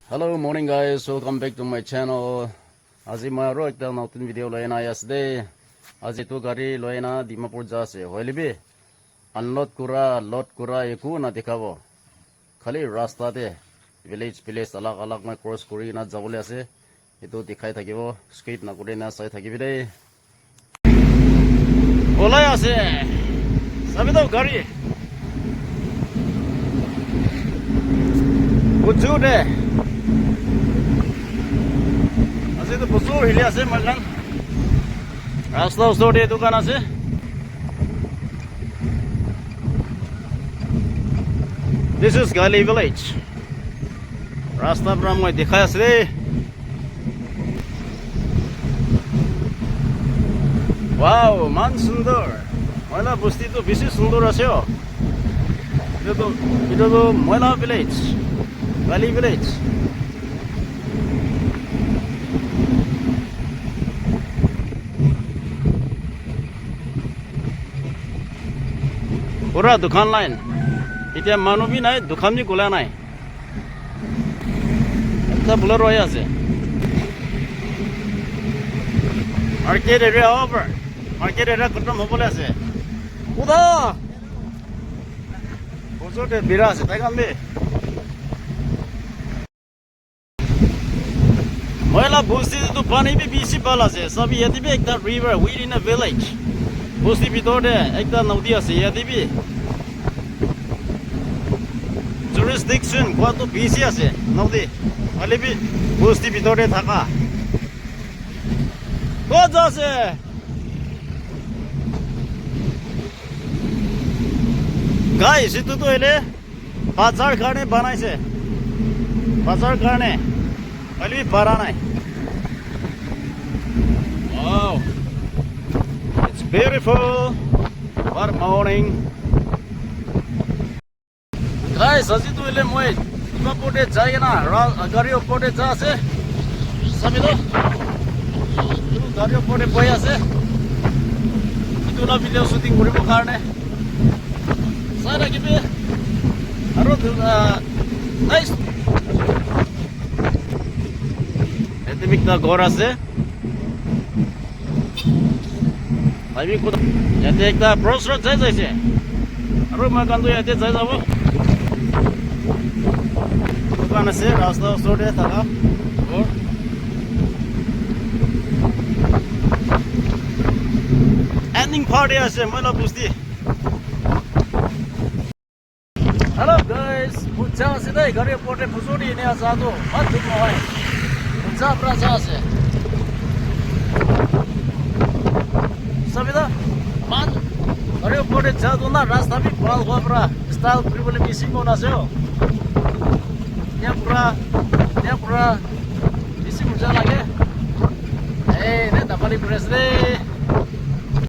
Hello, morning guys. Welcome back to my channel. আজি মই আৰু একটা নতুন ভিডিও লৈ আনা আছে। আজি তো গাড়ী লৈ আনা ডিমাপুৰ যা আছে। হইলিবি আনলোড কৰা একো না দেখাব। খালি ৰাস্তাতে ভিলেজ আলাগ মই ক্ৰছ কৰি না যাবলৈ আছে। এটো দেখাই থাকিব। স্কিপ নকৰি না চাই থাকিবি দেই। ওলাই আছে। চাবি দাও গাড়ী। বুঝুতে itu busur hili ase makan rasta usor de dukan ase this is Gali village rasta pra moi dekhai ase wow man sundor moila busti to beshi sundor ase o itu to moila village Gali village पूरा दुकान line इतना मानु भी नहीं दुकान भी खुला नहीं अच्छा बुलर रही আছে market area over market area खत्म होबले আছে उदा बजोटे बिरा আছে তাই কামবে ময়লা বস্তি তো পানি भी বেশি পাল আছে সব ইয়াতে भी একটা river within a village বস্তি ভিতরে একটা নদী আছে ইয়াতে भी jurisdiction কত বেশি আছে নদী খালি भी বস্তি ভিতরে থাকা কত আছে গাইস এটো তো এলে বাজার কারণে বানাইছে বাজার কারণে খালি বাড়া নাই wow it's beautiful for morning guys আজি তো এলে মই ডিমাপুরে যাই না গাড়ি উপরে যা আছে সবই তো গাড়ি উপরে বই আছে ইটোলা ভিডিও শুটিং কৰিব কাৰণে চাই ৰাখিবি আৰু নাইস এতে বিকটা ঘৰ আছে ভাবি কোন ইয়াতে একটা ক্ৰসৰোড যাইছে আৰু মই কান্দু ইয়াতে যাই যাব দোকান আছে ৰাস্তা ওচৰতে থাকা ঘৰ এন্ডিং পাৰ্টি আছে মই লগ বুস্তি हेलो गाइस पुच्छा আছে দেই গাড়ি ওপরে ফুসুরি নে আসাদো বাদ ঠিক নহয় পুচ্ছা প্রাসা আছে সবিদা মান গাড়ি ওপরে যাদো না রাস্তা भी ভাল গবরা স্টাইল কৰিবলৈ বেশি মন আছে ও यहाँ पूरा बेसी मजा लगे ए ने दपाली प्रेस रे